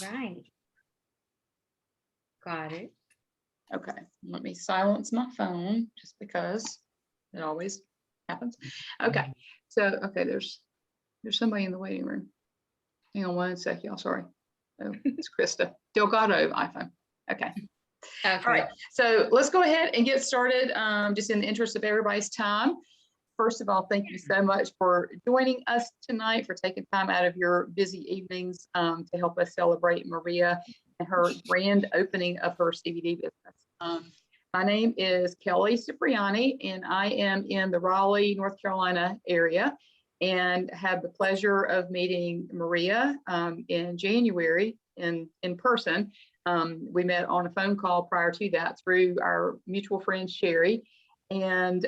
Right. Got it. Okay, let me silence my phone just because it always happens. Okay, so, okay, there's somebody in the waiting room. Hang on one sec, y'all, sorry. Oh, it's Krista, Delgado iPhone. Okay. All Okay. right, so let's go ahead and get started, just in the interest of everybody's time. First of all, thank you so much for joining us tonight, for taking time out of your busy evenings to help us celebrate Maria and her grand opening of her CBD business. My name is Kelly Cipriani, and I am in the Raleigh, North Carolina area, and had the pleasure of meeting Maria in January in person. We met on a phone call prior to that through our mutual friend Sherry. And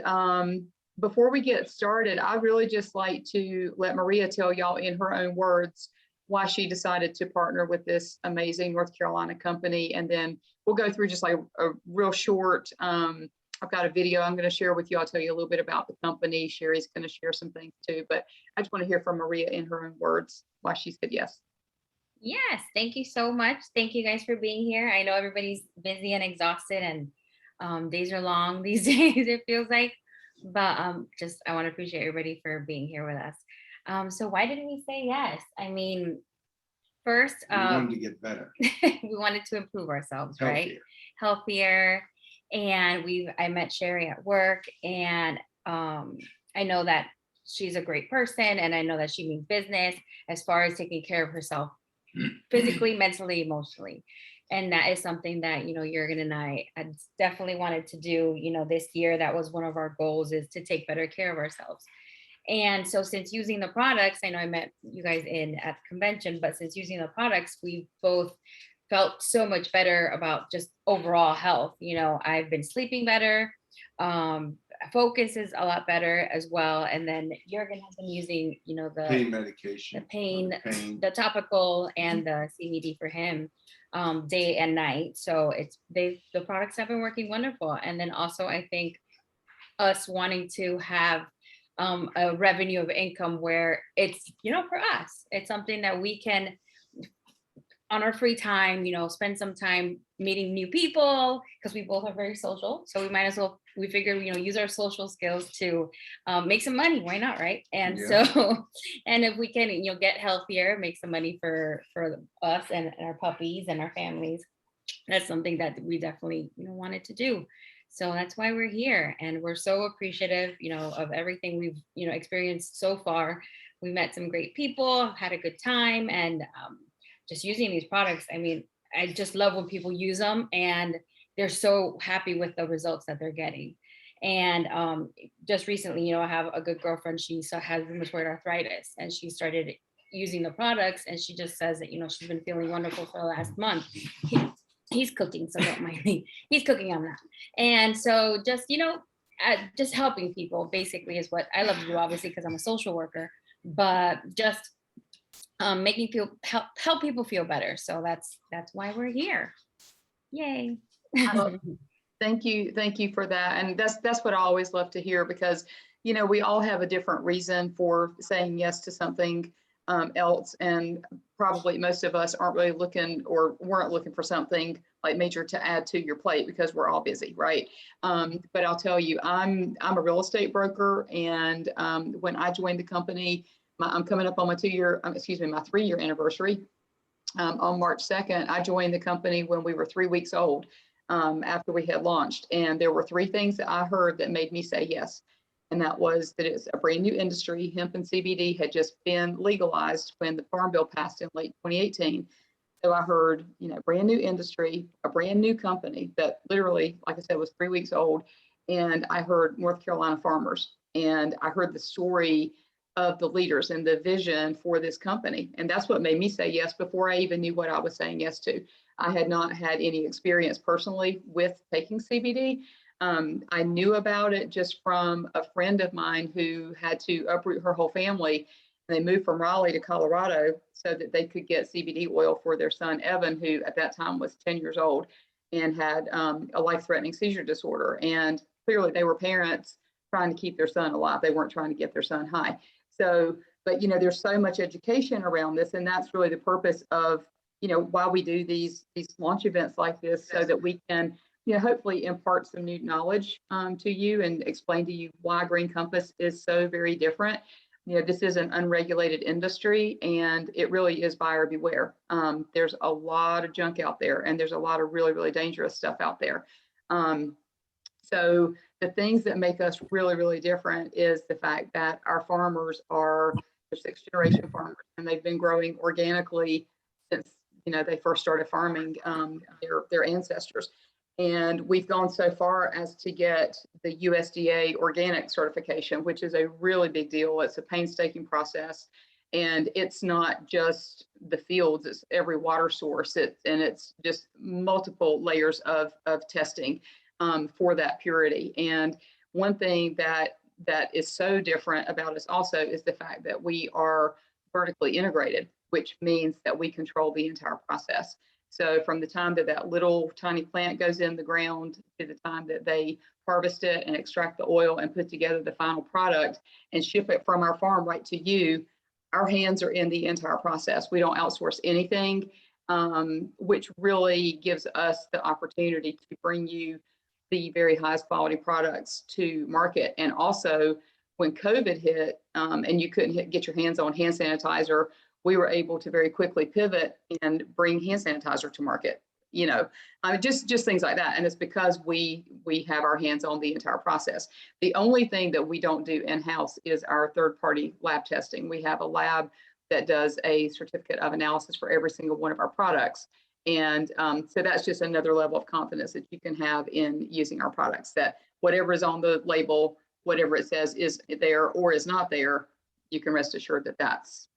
before we get started, I'd really just like to let Maria tell y'all in her own words why she decided to partner with this amazing North Carolina company. And then we'll go through just like a real short, I've got a video I'm going to share with you. I'll tell you a little bit about the company. Sherry's going to share some things too, but I just want to hear from Maria in her own words why she said yes. Yes, thank you so much. Thank you guys for being here. I know everybody's busy and exhausted, and days are long these days, it feels like. But just I want to appreciate everybody for being here with us. So why did we say yes? I mean, first, We wanted to get better, we wanted to improve ourselves, right? healthier. Healthier. And I met Sherry at work, and I know that she's a great person, and I know that she means business as far as taking care of herself physically, mentally, emotionally. And that is something that, Jurgen and I definitely wanted to do, this year. That was one of our goals, is to take better care of ourselves. And so since using the products, I know I met you guys at the convention, but since using the products, we both felt so much better about just overall health. I've been sleeping better. Focus is a lot better as well. And then Jurgen has been using, the Pain medication. the topical and the CBD for him day and night. So the products have been working wonderful. And then also I think us wanting to have a revenue of income where it's, for us, it's something that we can on our free time, spend some time meeting new people, because we both are very social. So we might as well, we figured, use our social skills to make some money. Why not, right? And so, and if we can, get healthier, make some money for us and our puppies and our families, that's something that we definitely, wanted to do. So that's why we're here, and we're so appreciative, of everything we've, experienced so far. We met some great people, had a good time, and just using these products. I mean, I just love when people use them and they're so happy with the results that they're getting. And just recently, I have a good girlfriend. She has rheumatoid arthritis, and she started using the products, and she just says that, she's been feeling wonderful for the last month. He's cooking, so don't mind me. He's cooking on that. And so just, just helping people basically is what I love to do, obviously, because I'm a social worker, but just making help people feel better. So that's why we're here. Yay. Thank you for that. And that's what I always love to hear, because we all have a different reason for saying yes to something else, and probably most of us aren't really looking, or weren't looking for something like major to add to your plate, because we're all busy, right? But I'll tell you, I'm a real estate broker, and when I joined the company, I'm coming up on my 3-year anniversary on March 2nd. I joined the company when we were 3 weeks old, after we had launched. And there were 3 things that I heard that made me say yes. And that was that it's a brand new industry. Hemp and CBD had just been legalized when the Farm Bill passed in late 2018. So I heard, brand new industry, a brand new company that literally, like I said, was 3 weeks old. And I heard North Carolina farmers, and I heard the story of the leaders and the vision for this company. And that's what made me say yes before I even knew what I was saying yes to. I had not had any experience personally with taking CBD. I knew about it just from a friend of mine who had to uproot her whole family. And they moved from Raleigh to Colorado so that they could get CBD oil for their son, Evan, who at that time was 10 years old and had a life-threatening seizure disorder. And clearly they were parents trying to keep their son alive. They weren't trying to get their son high. So, but there's so much education around this, and that's really the purpose of why we do these launch events like this, so that we can, hopefully impart some new knowledge to you and explain to you why Green Compass is so very different. This is an unregulated industry, and it really is buyer beware. There's a lot of junk out there, and there's a lot of really, really dangerous stuff out there. So the things that make us really, really different is the fact that our farmers are sixth generation farmers, and they've been growing organically since they first started farming, their ancestors. And we've gone so far as to get the USDA organic certification, which is a really big deal. It's a painstaking process, and it's not just the fields, it's every water source. It's just multiple layers of testing for that purity. And one thing that is so different about us also is the fact that we are vertically integrated, which means that we control the entire process. So from the time that little tiny plant goes in the ground to the time that they harvest it and extract the oil and put together the final product and ship it from our farm right to you, our hands are in the entire process. We don't outsource anything, which really gives us the opportunity to bring you the very highest quality products to market. And also, when COVID hit and you couldn't get your hands on hand sanitizer, we were able to very quickly pivot and bring hand sanitizer to market. Just things like that. And it's because we have our hands on the entire process. The only thing that we don't do in-house is our third-party lab testing. We have a lab that does a certificate of analysis for every single one of our products. And so that's just another level of confidence that you can have in using our products, that whatever is on the label, whatever it says is there or is not there, you can rest assured that that's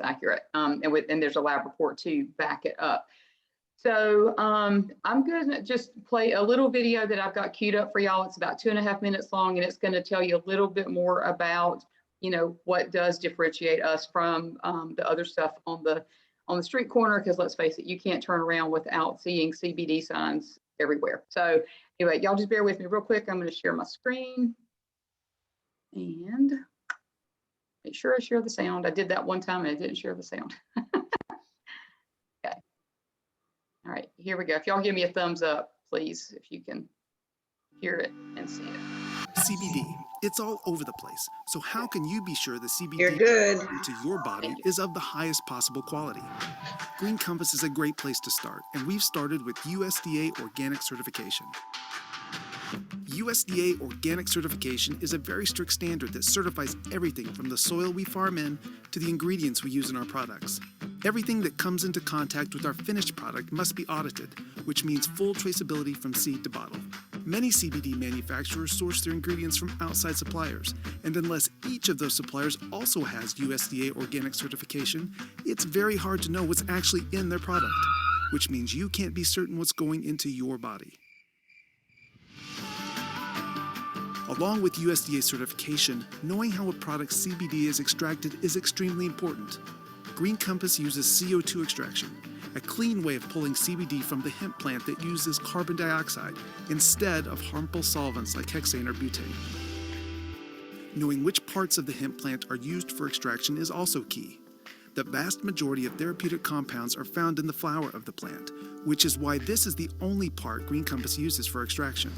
accurate. And there's a lab report to back it up. So I'm going to just play a little video that I've got queued up for y'all. It's about 2.5 minutes long, and it's going to tell you a little bit more about, what does differentiate us from the other stuff on the street corner, because let's face it, you can't turn around without seeing CBD signs everywhere. So anyway, y'all just bear with me real quick. I'm going to share my screen and make sure I share the sound. I did that one time and I didn't share the sound. Okay. All right, here we go. If y'all give me a thumbs up, please, if you can hear it and see it. CBD, it's all over the place. So how can you be sure the You're CBD good. into your body is of the highest possible quality? Green Compass is a great place to start, and we've started with USDA organic certification. USDA organic certification is a very strict standard that certifies everything from the soil we farm in to the ingredients we use in our products. Everything that comes into contact with our finished product must be audited, which means full traceability from seed to bottle. Many CBD manufacturers source their ingredients from outside suppliers, and unless each of those suppliers also has USDA organic certification, it's very hard to know what's actually in their product, which means you can't be certain what's going into your body. Along with USDA certification, knowing how a product's CBD is extracted is extremely important. Green Compass uses CO2 extraction, a clean way of pulling CBD from the hemp plant that uses carbon dioxide instead of harmful solvents like hexane or butane. Knowing which parts of the hemp plant are used for extraction is also key. The vast majority of therapeutic compounds are found in the flower of the plant, which is why this is the only part Green Compass uses for extraction.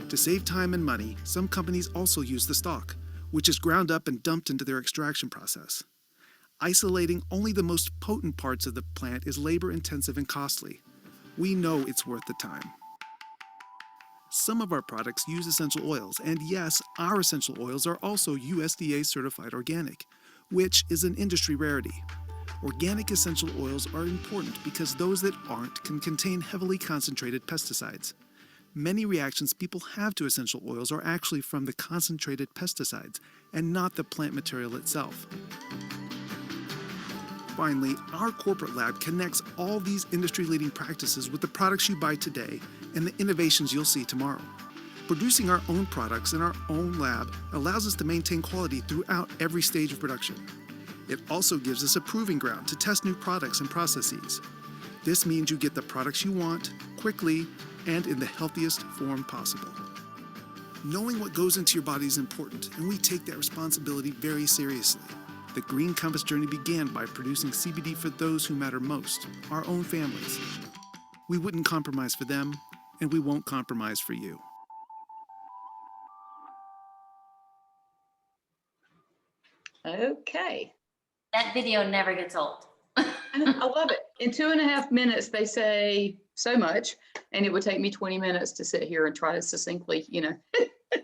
To save time and money, some companies also use the stalk, which is ground up and dumped into their extraction process. Isolating only the most potent parts of the plant is labor-intensive and costly. We know it's worth the time. Some of our products use essential oils, and yes, our essential oils are also USDA certified organic, which is an industry rarity. Organic essential oils are important because those that aren't can contain heavily concentrated pesticides. Many reactions people have to essential oils are actually from the concentrated pesticides and not the plant material itself. Finally, our corporate lab connects all these industry-leading practices with the products you buy today and the innovations you'll see tomorrow. Producing our own products in our own lab allows us to maintain quality throughout every stage of production. It also gives us a proving ground to test new products and processes. This means you get the products you want, quickly, and in the healthiest form possible. Knowing what goes into your body is important, and we take that responsibility very seriously. The Green Compass journey began by producing CBD for those who matter most, our own families. We wouldn't compromise for them, and we won't compromise for you. Okay. That video never gets old. I love it. In 2.5 minutes, they say so much, and it would take me 20 minutes to sit here and try to succinctly,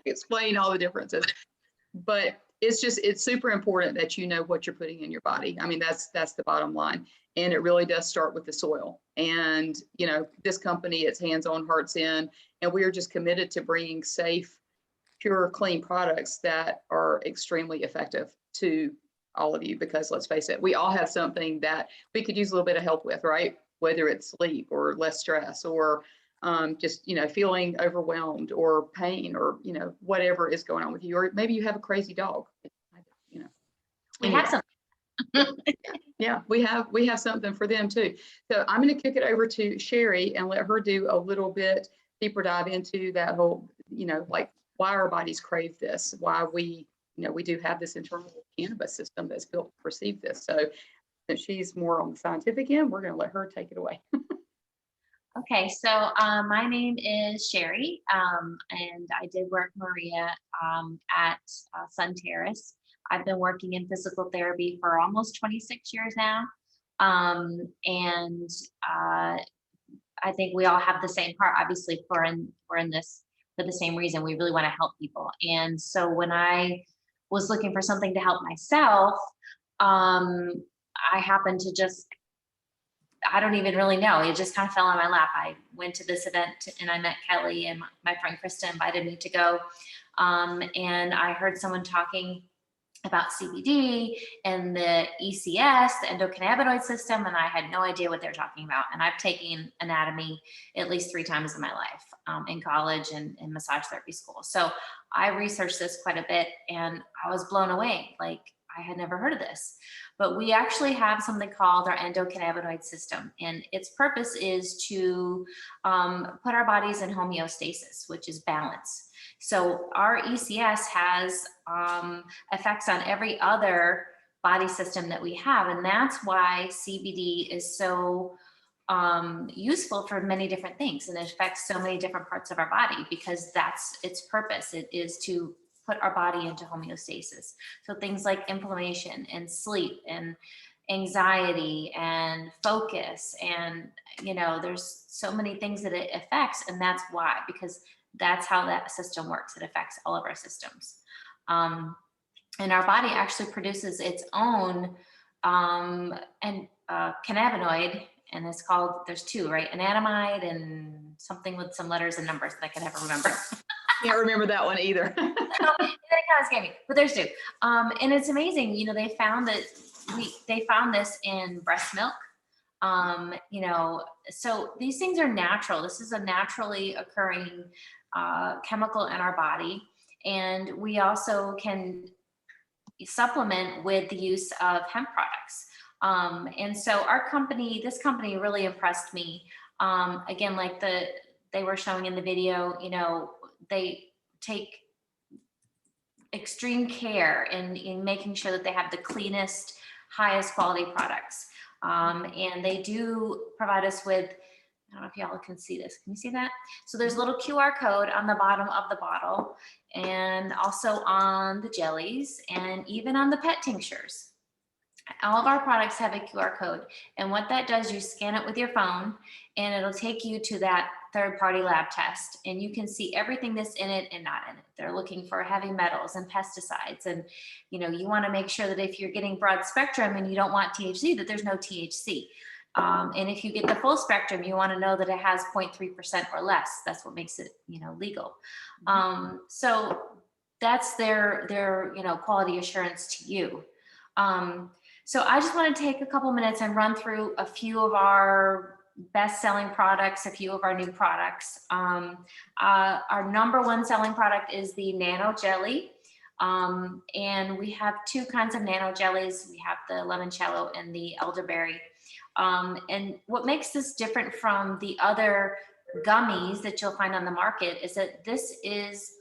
explain all the differences. But it's super important that you know what you're putting in your body. I mean, that's the bottom line. And it really does start with the soil. And, this company, it's hands-on, hearts in, and we are just committed to bringing safe, pure, clean products that are extremely effective to all of you, because let's face it, we all have something that we could use a little bit of help with, right? Whether it's sleep or less stress or just, feeling overwhelmed or pain or, whatever is going on with you, or maybe you have a crazy dog, We have some. Yeah, we have something for them too. So I'm going to kick it over to Sherry and let her do a little bit deeper dive into that whole, like why our bodies crave this, why we do have this internal cannabis system that's built to receive this. So since she's more on the scientific end, we're going to let her take it away. Okay, so my name is Sherry, and I did work Maria at Sun Terrace. I've been working in physical therapy for almost 26 years now, and I think we all have the same heart. Obviously, we're in this for the same reason. We really want to help people. And so when I was looking for something to help myself, I happened to just, I don't even really know. It just kind of fell on my lap. I went to this event and I met Kelly, and my friend Krista invited me to go. And I heard someone talking about CBD and the ECS, the endocannabinoid system, and I had no idea what they're talking about. And I've taken anatomy at least 3 times in my life, in college and in massage therapy school. So I researched this quite a bit, and I was blown away. Like, I had never heard of this. But we actually have something called our endocannabinoid system, and its purpose is to put our bodies in homeostasis, which is balance. So our ECS has effects on every other body system that we have, and that's why CBD is so useful for many different things, and it affects so many different parts of our body, because that's its purpose. It is to put our body into homeostasis. So things like inflammation and sleep and anxiety and focus, and there's so many things that it affects, and that's why, because that's how that system works. It affects all of our systems. And our body actually produces its own cannabinoid, and it's called, there's 2, right? Anandamide and something with some letters and numbers that I can never remember. Can't remember that one either. That kind of scared me, but there's 2. And it's amazing, they found that they found this in breast milk. So these things are natural. This is a naturally occurring chemical in our body. And we also can supplement with the use of hemp products. And so this company really impressed me. Again, like they were showing in the video, they take extreme care in making sure that they have the cleanest, highest quality products. And they do provide us with, I don't know if y'all can see this. Can you see that? So there's a little QR code on the bottom of the bottle, and also on the jellies, and even on the pet tinctures. All of our products have a QR code. And what that does, you scan it with your phone, and it'll take you to that third-party lab test. And you can see everything that's in it and not in it. They're looking for heavy metals and pesticides. And, you want to make sure that if you're getting broad spectrum and you don't want THC, that there's no THC. And if you get the full spectrum, you want to know that it has 0.3% or less. That's what makes it, legal. So that's their quality assurance to you. So I just want to take a couple minutes and run through a few of our best-selling products, a few of our new products. Our number 1 selling product is the Nano Jelly. And we have 2 kinds of Nano Jellies. We have the limoncello and the elderberry. And what makes this different from the other gummies that you'll find on the market is that this is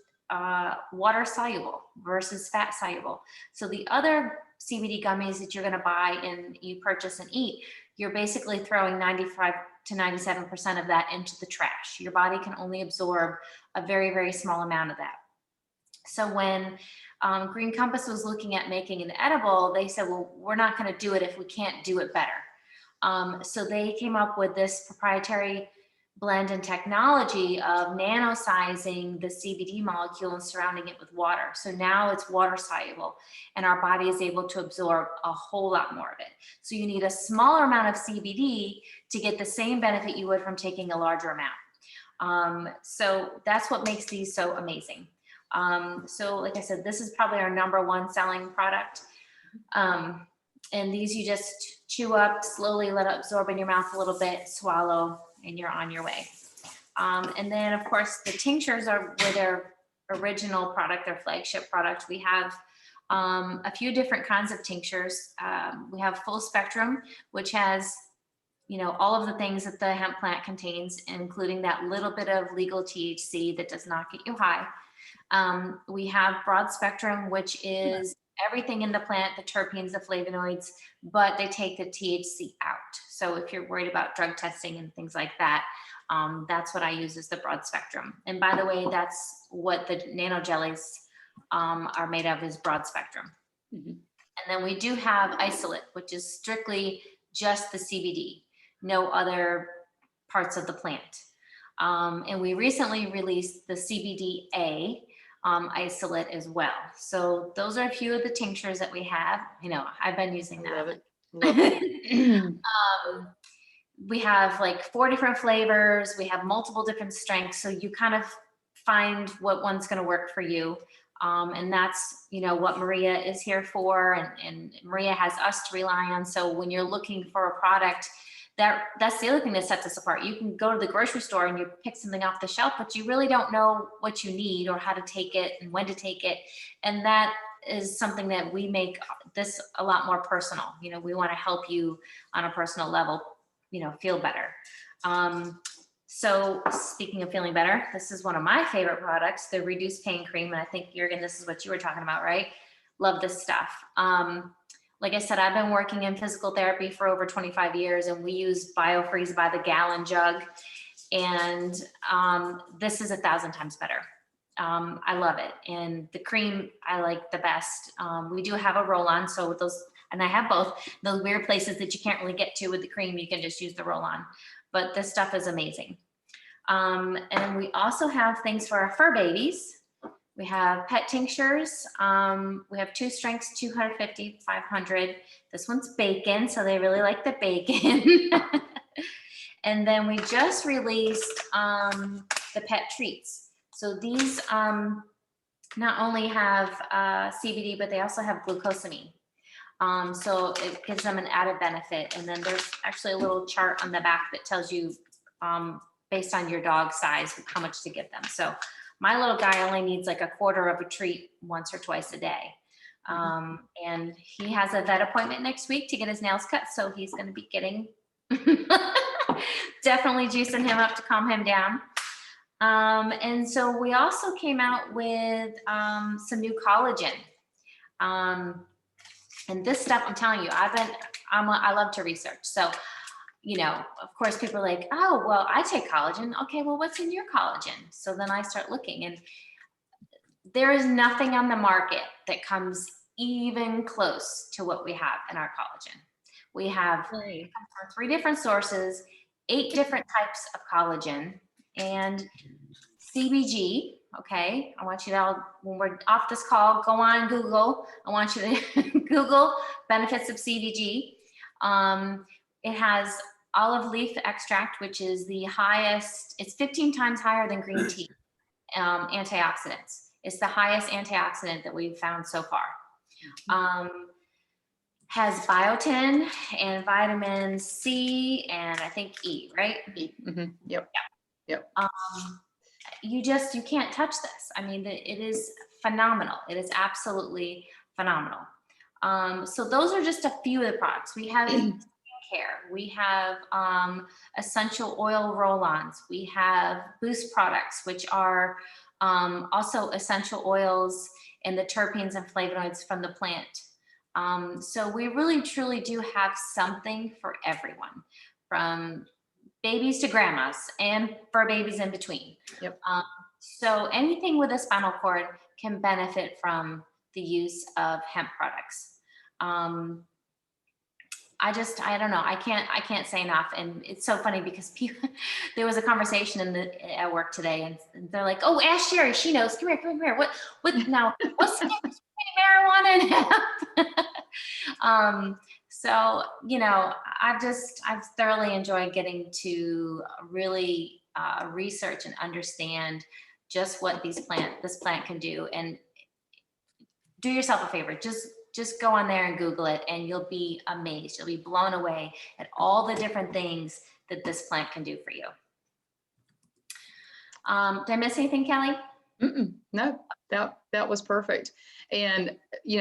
water soluble versus fat soluble. So the other CBD gummies that you're going to buy and you purchase and eat, you're basically throwing 95 to 97% of that into the trash. Your body can only absorb a very, very small amount of that. So when Green Compass was looking at making an edible, they said, well, we're not going to do it if we can't do it better. So they came up with this proprietary blend and technology of nano-sizing the CBD molecule and surrounding it with water. So now it's water soluble and our body is able to absorb a whole lot more of it. So you need a smaller amount of CBD to get the same benefit you would from taking a larger amount. So that's what makes these so amazing. So like I said, this is probably our #1 selling product. And these you just chew up, slowly let it absorb in your mouth a little bit, swallow, and you're on your way. And then of course the tinctures are with their original product, their flagship product. We have a few different kinds of tinctures. We have Full Spectrum, which has, you know, all of the things that the hemp plant contains, including that little bit of legal THC that does not get you high. We have Broad Spectrum, which is everything in the plant, the terpenes, the flavonoids, but they take the THC out. So if you're worried about drug testing and things like that, that's what I use as the Broad Spectrum. And by the way, that's what the nano jellies are made of, is Broad Spectrum. Mhm. And then we do have Isolate, which is strictly just the CBD, no other parts of the plant. And we recently released the CBDA isolate as well. So those are a few of the tinctures that we have. You know, I've been using that. Love it. Love it. We have like 4 different flavors. We have multiple different strengths. So you kind of find what one's going to work for you. And that's, you know, what Maria is here for. And Maria has us to rely on. So when you're looking for a product, that's the other thing that sets us apart. You can go to the grocery store and you pick something off the shelf, but you really don't know what you need or how to take it and when to take it. And that is something that we make this a lot more personal. You know, we want to help you on a personal level, you know, feel better. So speaking of feeling better, this is one of my favorite products, the Reduced Pain Cream. And I think, Jürgen, this is what you were talking about, right? Love this stuff. Like I said, I've been working in physical therapy for over 25 years, and we use BioFreeze by the gallon jug. And this is 1,000 times better. I love it. And the cream I like the best. We do have a roll-on, so those, and I have both, those weird places that you can't really get to with the cream, you can just use the roll-on. But this stuff is amazing. And we also have things for our fur babies. We have pet tinctures. We have 2 strengths, 250, 500. This one's bacon, so they really like the bacon. And then we just released the pet treats. So these not only have CBD, but they also have glucosamine. So it gives them an added benefit. And then there's actually a little chart on the back that tells you based on your dog size, how much to give them. So my little guy only needs like 1/4 of a treat once or twice a day. And he has a vet appointment next week to get his nails cut. So he's going to be getting definitely juicing him up to calm him down. And so we also came out with some new collagen. And this stuff, I'm telling you, I love to research. So, you know, of course, people are like, oh, well, I take collagen. Okay, well, what's in your collagen? So then I start looking, and there is nothing on the market that comes even close to what we have in our collagen. We have from 3 different sources, 8 different types of collagen, and CBG. Okay, I want you to all, when we're off this call, go on Google. I want you to Google benefits of CBG. It has olive leaf extract, which is the highest, it's 15 times higher than green tea antioxidants. It's the highest antioxidant that we've found so far. Has biotin and vitamin C and I think E, right? Mm-hmm. Yep. You can't touch this. I mean, it is phenomenal. It is absolutely phenomenal. So those are just a few of the products. We have skincare. We have essential oil roll-ons. We have Boost products, which are also essential oils and the terpenes and flavonoids from the plant. So we really truly do have something for everyone, from babies to grandmas and for babies in between. Yep. So anything with a spinal cord can benefit from the use of hemp products. I don't know. I can't say enough. And it's so funny because people, there was a conversation at work today, and they're like, "Oh, ask Sherry. She knows. Come here. What now? What's the difference between marijuana and hemp?" So, I've thoroughly enjoyed getting to really research and understand just what this plant can do. And do yourself a favor, just go on there and Google it, and you'll be amazed. You'll be blown away at all the different things that this plant can do for you. Did I miss anything, Kelly? No, that was perfect. And,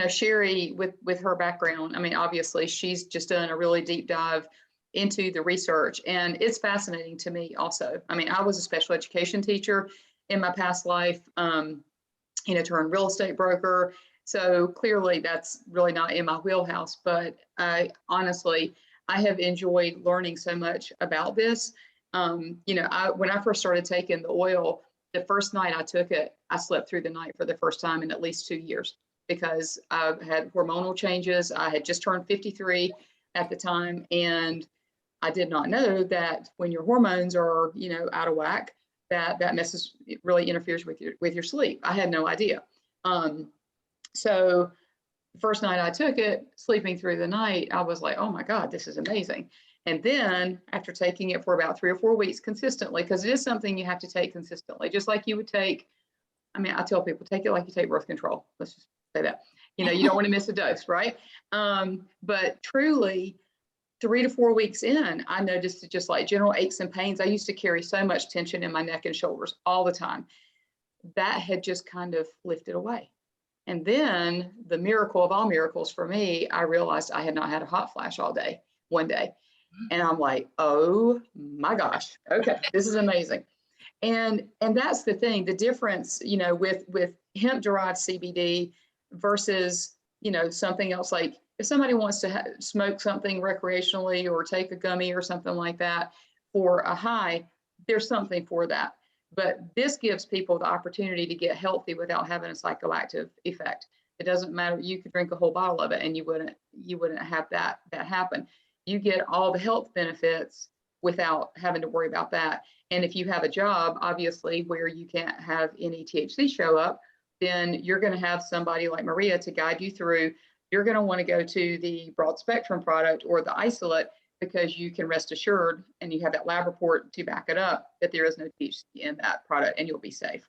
Sherry, with her background, I mean, obviously she's just done a really deep dive into the research, and it's fascinating to me also. I mean, I was a special education teacher in my past life, turned real estate broker. So clearly that's really not in my wheelhouse, but honestly, I have enjoyed learning so much about this. When I first started taking the oil, the first night I took it, I slept through the night for the first time in at least 2 years, because I had hormonal changes. I had just turned 53 at the time, and I did not know that when your hormones are, out of whack, that it really interferes with your sleep. I had no idea. So the first night I took it, sleeping through the night, I was like, oh my God, this is amazing. And then after taking it for about 3 or 4 weeks consistently, because it is something you have to take consistently, just like you would take, I tell people, take it like you take birth control. Let's just say that, you don't want to miss a dose, right? But truly, 3 to 4 weeks in, I noticed just like general aches and pains. I used to carry so much tension in my neck and shoulders all the time. That had just kind of lifted away. And then the miracle of all miracles for me, I realized I had not had a hot flash one day. And I'm like, oh my gosh, okay, this is amazing. And that's the thing, the difference, with hemp derived CBD versus, something else. Like if somebody wants to smoke something recreationally or take a gummy or something like that for a high, there's something for that. But this gives people the opportunity to get healthy without having a psychoactive effect. It doesn't matter. You could drink a whole bottle of it and you wouldn't have that happen. You get all the health benefits without having to worry about that. And if you have a job, obviously, where you can't have any THC show up, then you're going to have somebody like Maria to guide you through. You're going to want to go to the broad spectrum product or the isolate, because you can rest assured, and you have that lab report to back it up, that there is no THC in that product and you'll be safe.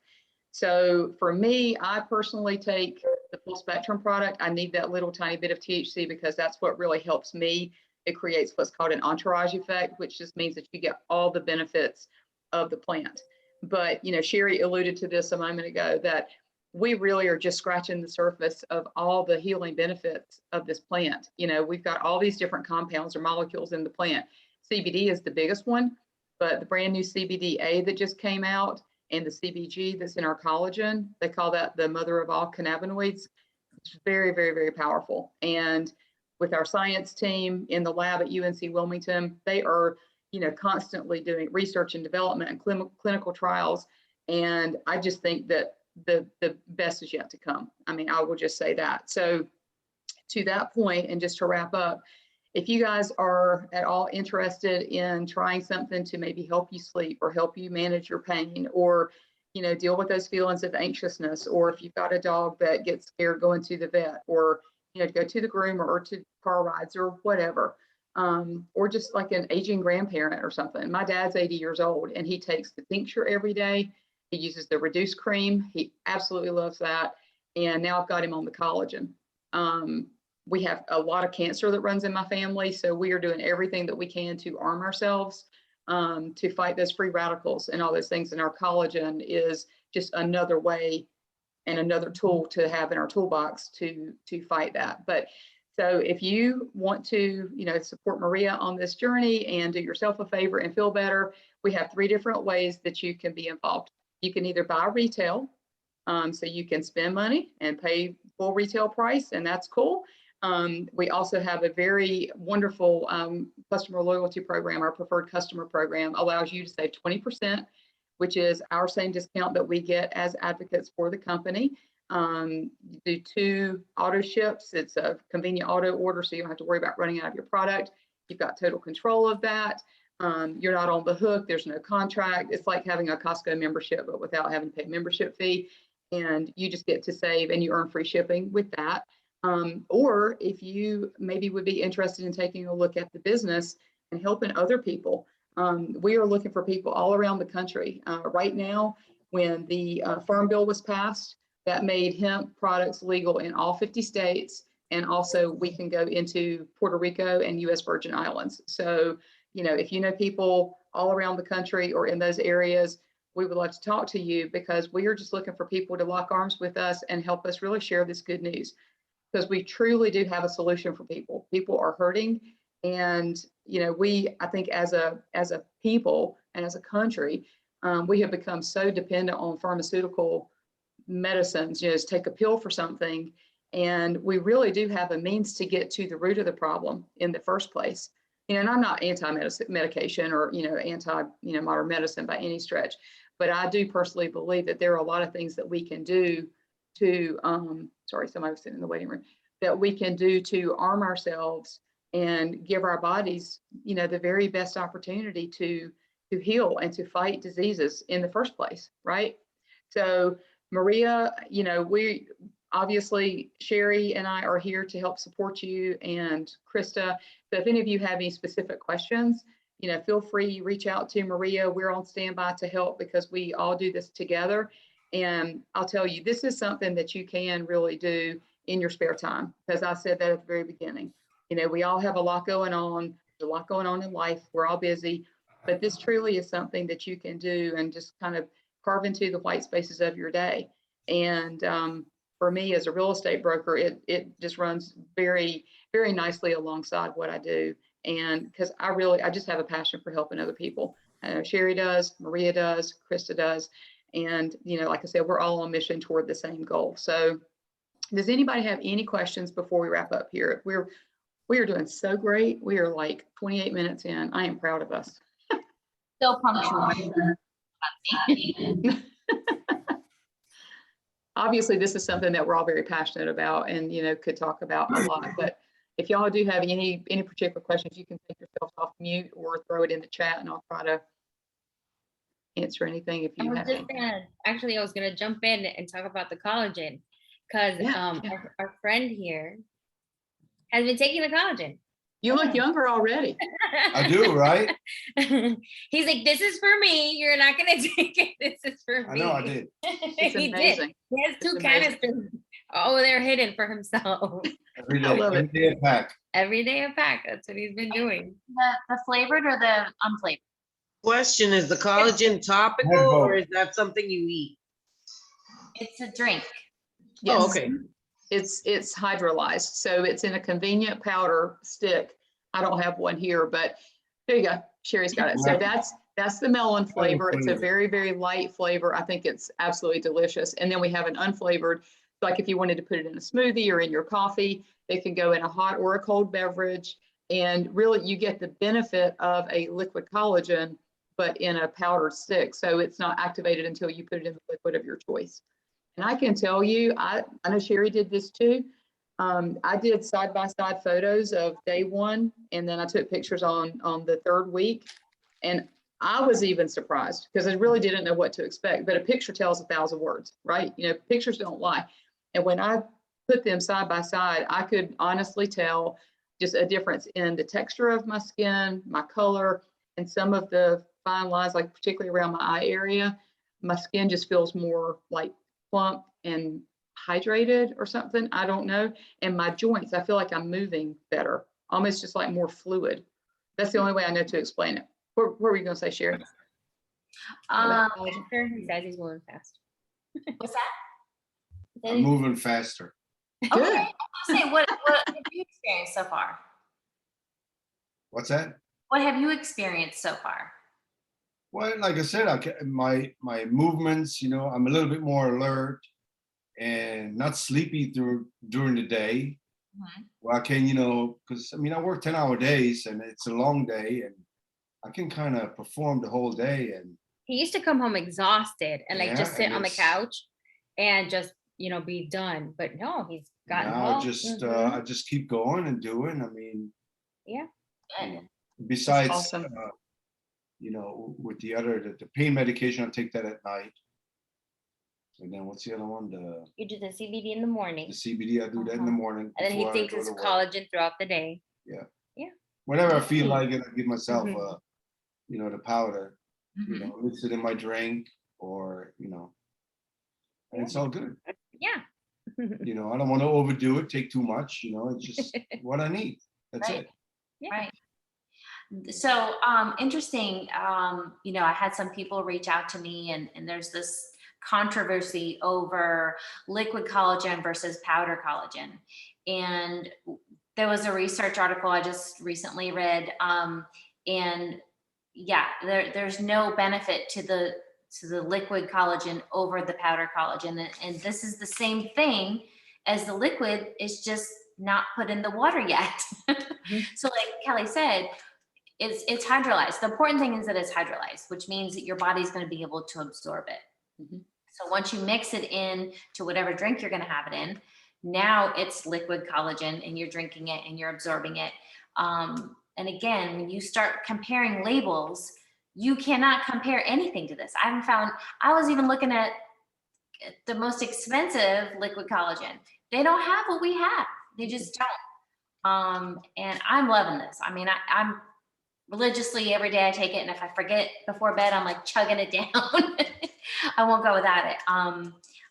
So for me, I personally take the full spectrum product. I need that little tiny bit of THC because that's what really helps me. It creates what's called an entourage effect, which just means that you get all the benefits of the plant. But, Sherry alluded to this a moment ago, that we really are just scratching the surface of all the healing benefits of this plant. We've got all these different compounds or molecules in the plant. CBD is the biggest one, but the brand new CBDA that just came out and the CBG that's in our collagen, they call that the mother of all cannabinoids. It's very, very, very powerful. And with our science team in the lab at UNC Wilmington, they are, constantly doing research and development and clinical trials. And I just think that the best is yet to come. I will just say that. So to that point, and just to wrap up, if you guys are at all interested in trying something to maybe help you sleep or help you manage your pain, or deal with those feelings of anxiousness, or if you've got a dog that gets scared going to the vet, or to go to the groomer or to car rides or whatever, or just like an aging grandparent or something. My dad's 80 years old and he takes the tincture every day. He uses the reduced cream. He absolutely loves that. And now I've got him on the collagen. We have a lot of cancer that runs in my family. So we are doing everything that we can to arm ourselves to fight those free radicals and all those things. And our collagen is just another way and another tool to have in our toolbox to fight that. But so if you want to, support Maria on this journey and do yourself a favor and feel better, we have 3 different ways that you can be involved. You can either buy retail, so you can spend money and pay full retail price, and that's cool. We also have a very wonderful customer loyalty program. Our preferred customer program allows you to save 20%, which is our same discount that we get as advocates for the company. You do 2 auto ships. It's a convenient auto order, so you don't have to worry about running out of your product. You've got total control of that. You're not on the hook. There's no contract. It's like having a Costco membership, but without having to pay a membership fee. And you just get to save and you earn free shipping with that. Or if you maybe would be interested in taking a look at the business and helping other people, we are looking for people all around the country. Right now, when the Farm Bill was passed, that made hemp products legal in all 50 states. And also we can go into Puerto Rico and US Virgin Islands. So, you know, if you know people all around the country or in those areas, we would love to talk to you, because we are just looking for people to lock arms with us and help us really share this good news. Because we truly do have a solution for people. People are hurting. And, you know, I think as a people and as a country, we have become so dependent on pharmaceutical medicines. You know, just take a pill for something. And we really do have a means to get to the root of the problem in the first place. You know, and I'm not anti-medication or, you know, modern medicine by any stretch, but I do personally believe that there are a lot of things that we can do to, sorry, somebody was sitting in the waiting room, that we can do to arm ourselves and give our bodies, you know, the very best opportunity to heal and to fight diseases in the first place, right? So Maria, you know, we obviously, Sherry and I are here to help support you, and Krista. So if any of you have any specific questions, you know, feel free, reach out to Maria. We're on standby to help, because we all do this together. And I'll tell you, this is something that you can really do in your spare time, because I said that at the very beginning. You know, we all have a lot going on. There's a lot going on in life. We're all busy, but this truly is something that you can do and just kind of carve into the white spaces of your day. And for me as a real estate broker, it just runs very, very nicely alongside what I do. And because I just have a passion for helping other people. Sherry does, Maria does, Krista does. And, you know, like I said, we're all on mission toward the same goal. So does anybody have any questions before we wrap up here? We are doing so great. We are like 28 minutes in. I am proud of us. So punctual. Obviously, this is something that we're all very passionate about and, you know, could talk about a lot. But if y'all do have any particular questions, you can take yourself off mute or throw it in the chat, and I'll try to answer anything if you have any. Actually, I was gonna jump in and talk about the collagen, because our friend here has been taking the collagen. You look younger already. I do, right? He's like, this is for me. You're not gonna take it. This is for I me. know I did. It's He amazing. did. He has 2 It's amazing. canisters. Oh, they're hidden for himself. Every day, I love every it. day a pack. Every day a pack. That's what he's been doing. The flavored or the unflavored? Question, is the collagen topical or is that something you eat? It's a drink. Yes. Oh, okay. It's hydrolyzed, so it's in a convenient powder stick. I don't have one here, but there you go. Sherry's got it. So that's the melon flavor. It's a very, very light flavor. I think it's absolutely delicious. And then we have an unflavored, like if you wanted to put it in a smoothie or in your coffee, it can go in a hot or a cold beverage. And really you get the benefit of a liquid collagen, but in a powdered stick. So it's not activated until you put it in the liquid of your choice. And I can tell you, I know Sherry did this too. I did side-by-side photos of day 1, and then I took pictures on the 3rd week. And I was even surprised because I really didn't know what to expect, but a picture tells 1,000 words, right? You know, pictures don't lie. And when I put them side by side, I could honestly tell just a difference in the texture of my skin, my color, and some of the fine lines, like particularly around my eye area. My skin just feels more like plump and hydrated or something. I don't know. And my joints, I feel like I'm moving better, almost just like more fluid. That's the only way I know to explain it. What were you going to say, Sherry? Sure, he says he's moving fast. What's that? I'm moving faster. Good. Okay, I was gonna say, what have you experienced so far? What's that? What have you experienced so far? Well, like I said, my movements, you know, I'm a little bit more alert and not sleepy during the day. Mhm. where I can, because I mean, I work 10-hour days and it's a long day and I can kind of perform the whole day. And He used to come home exhausted and like yeah, just sit and on the it's couch and just, be done. But no, he's gotten now home. I just keep going and doing. I mean, Yeah. Good. besides, awesome. with the pain medication, I take that at night. And then what's the other one? You do the CBD in the morning, The CBD, I do that in the morning. and then he before I takes go his to work. collagen throughout the day. Whenever I feel Mm. like it, I give myself, Mhm. the powder, Mhm. mix it in my drink or, and it's all good. Yeah. I don't want to overdo it, take too much, it's just what I need. That's Right. it. Yeah. Right. So interesting. I had some people reach out to me, and there's this controversy over liquid collagen versus powder collagen. And there was a research article I just recently read, and yeah, there's no benefit to the liquid collagen over the powder collagen, and this is the same thing as the liquid. It's just not put in the water yet. So, like Kelly said, it's hydrolyzed. The important thing is that it's hydrolyzed, which means that your body's going to be able to absorb it. Mhm. So once you mix it in to whatever drink you're going to have it in, now it's liquid collagen and you're drinking it and you're absorbing it. And again, when you start comparing labels, you cannot compare anything to this. I was even looking at the most expensive liquid collagen. They don't have what we have. They just don't. And I'm loving this. I mean, I'm religiously every day I take it, and if I forget before bed, I'm like chugging it down. I won't go without it.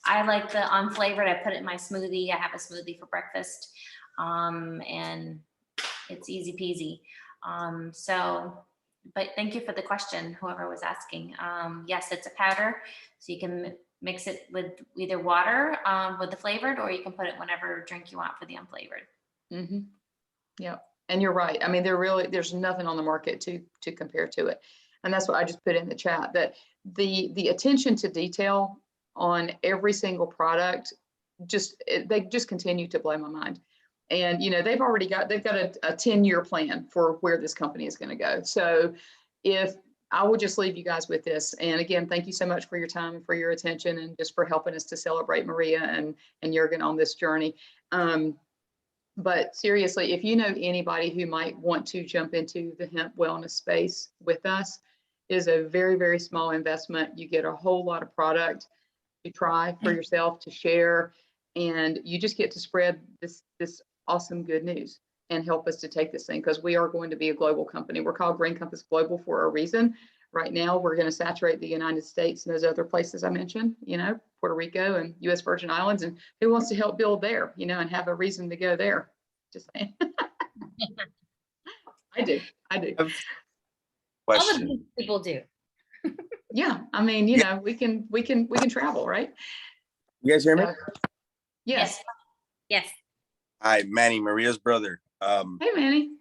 I like the unflavored. I put it in my smoothie. I have a smoothie for breakfast, and it's easy peasy. But thank you for the question, whoever was asking. Yes, it's a powder, so you can mix it with either water with the flavored, or you can put it whatever drink you want for the unflavored. Mm-hmm. Yeah, and you're right. I mean, there's nothing on the market to compare to it, and that's what I just put in the chat. That the attention to detail on every single product they just continue to blow my mind. And they've got a 10-year plan for where this company is going to go. So if I will just leave you guys with this, and again, thank you so much for your time and for your attention, and just for helping us to celebrate Maria and Jurgen on this journey. But seriously, if you know anybody who might want to jump into the hemp wellness space with us, it is a very, very small investment. You get a whole lot of product to try for yourself, to share, and you just get to spread this awesome good news and help us to take this thing, because we are going to be a global company. We're called Green Compass Global for a reason. Right now, we're going to saturate the United States and those other places I mentioned, Puerto Rico and U.S. Virgin Islands, and who wants to help build there, and have a reason to go there. Just saying. I do. All the Question. big people do. Yeah. I mean, we can travel, right? You guys hear me? So, yes. Yes. Hi, Manny, Maria's brother. Hey, Manny.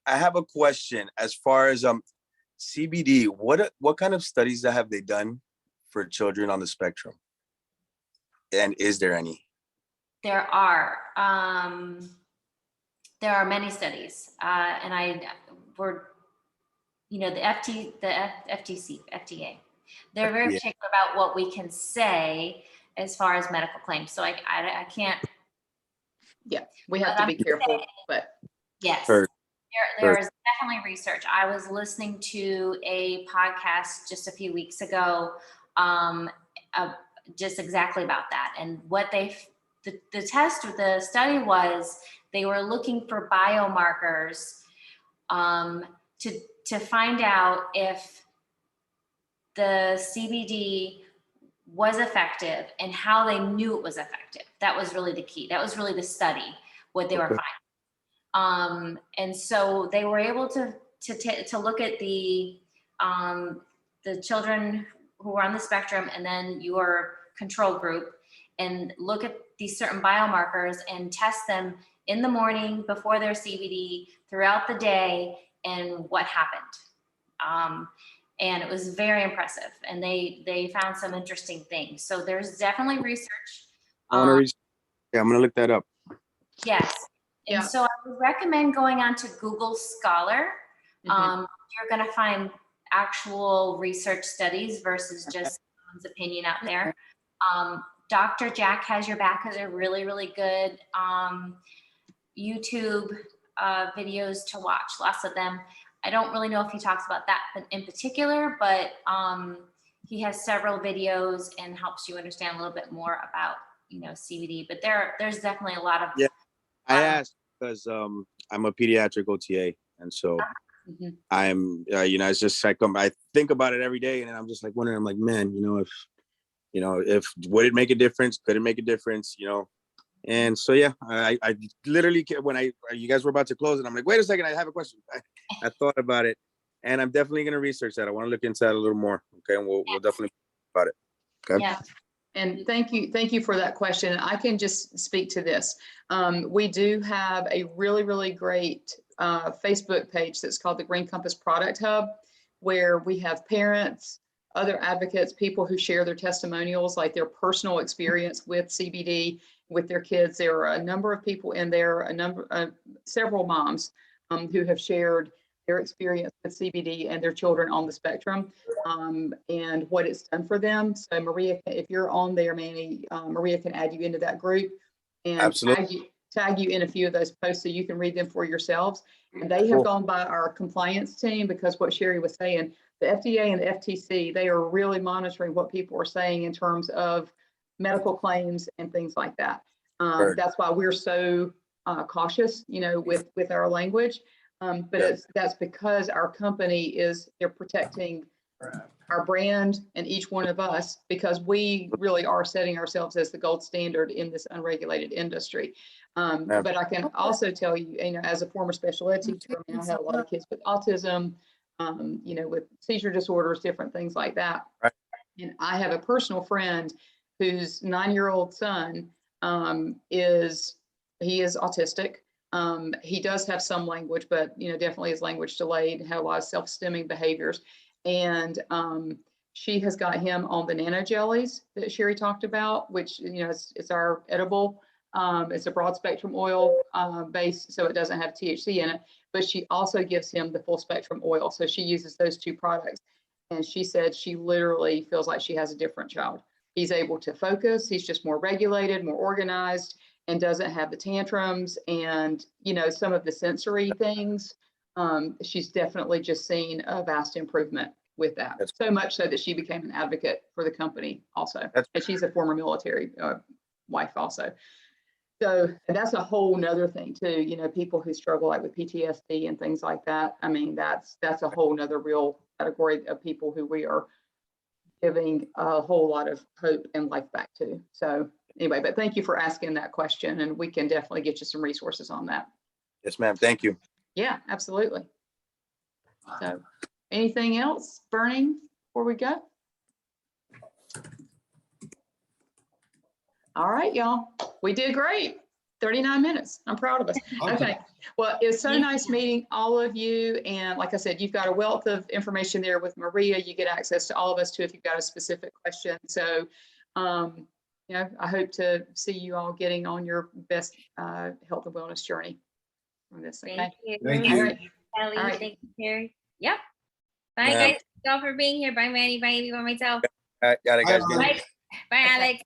I have a question as far as CBD. What kind of studies have they done for children on the spectrum? And is there any? There are many studies, and the FTC, FDA. They're very Yeah. particular about what we can say as far as medical claims. So I can't. Yeah, we have to be careful, but Yes. Sure. There is definitely research. I was listening to a podcast just a few weeks ago, just exactly about that. And what the study was, they were looking for biomarkers to find out if the CBD was effective and how they knew it was effective. That was really the key. That was really the study, what they were finding. And so they were able to look at the children who were on the spectrum, and then your control group, and look at these certain biomarkers and test them in the morning before their CBD, throughout the day, and what happened. And it was very impressive, and they found some interesting things. So there's definitely research. I'm gonna look that up. Yes. Yeah. And so I would recommend going on to Google Scholar. Mhm. You're going to find actual research studies versus just someone's opinion out there. Dr. Jack Has Your Back is a really, really good YouTube videos to watch, lots of them. I don't really know if he talks about that in particular, but he has several videos and helps you understand a little bit more about, CBD. But there's definitely a lot of. Yeah. I asked because I'm a pediatric OTA, and so Mhm. I'm it's just like I think about it every day, and then I'm just like wondering. I'm like, man, if would it make a difference? Could it make a difference? And so yeah, I literally when you guys were about to close it, I'm like, wait a second, I have a question. I thought about it, and I'm definitely gonna research that. I want to look into that a little more. Okay, and we'll definitely talk about it. Okay. Yeah. And thank you for that question. I can just speak to this. We do have a really, really great Facebook page that's called the Green Compass Product Hub, where we have parents, other advocates, people who share their testimonials, like their personal experience with CBD with their kids. There are a number of people in there, several moms who have shared their experience with CBD and their children on the spectrum, and what it's done for them. So Maria, if you're on there, Manny, Maria can add you into that group and Absolutely. tag you in a few of those posts so you can read them for yourselves. And they have gone by our compliance team, because what Sherry was saying, the FDA and the FTC, they are really monitoring what people are saying in terms of medical claims and things like that. Sure. That's why we're so cautious, with our language. But Yeah. that's because our company they're protecting our brand and each one of us, because we really are setting ourselves as the gold standard in this unregulated industry. But I can also tell you, as a former special ed teacher, I have a lot of kids with autism, with seizure disorders, different things like that. Right. And I have a personal friend whose 9-year-old son is autistic. He does have some language, but definitely his language delayed, had a lot of self-stemming behaviors. And she has got him on the nano jellies that Sherry talked about, which it's our edible. It's a broad spectrum oil base, so it doesn't have THC in it. But she also gives him the full spectrum oil, so she uses those two products. And she said she literally feels like she has a different child. He's able to focus. He's just more regulated, more organized, and doesn't have the tantrums and some of the sensory things. She's definitely just seen a vast improvement with that. So much so that she became an advocate for the company also. And she's a former military wife also. So that's a whole nother thing too. People who struggle like with PTSD and things like that. I mean, that's a whole nother real category of people who we are giving a whole lot of hope and life back to. So anyway, but thank you for asking that question, and we can definitely get you some resources on that. Yes, ma'am. Thank you. Yeah, absolutely. So anything else burning before we go? All right, y'all, we did great. 39 minutes. I'm proud of us. Okay. Well, it's so nice meeting all of you. And like I said, you've got a wealth of information there with Maria. You get access to all of us too if you've got a specific question. So, I hope to see you all getting on your best health and wellness journey from this. Okay. Thank you. Thank All you. right. Kelly, All right. thank you, Sherry. Yep. Bye, Yeah. guys. Thank you all for being here. Bye, Manny. Bye, Amy. Bye, myself. Got it, guys. Bye. Bye, bye, Alex.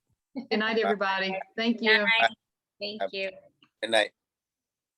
Good night, everybody. Thank Good you. night. Thank you. Good night.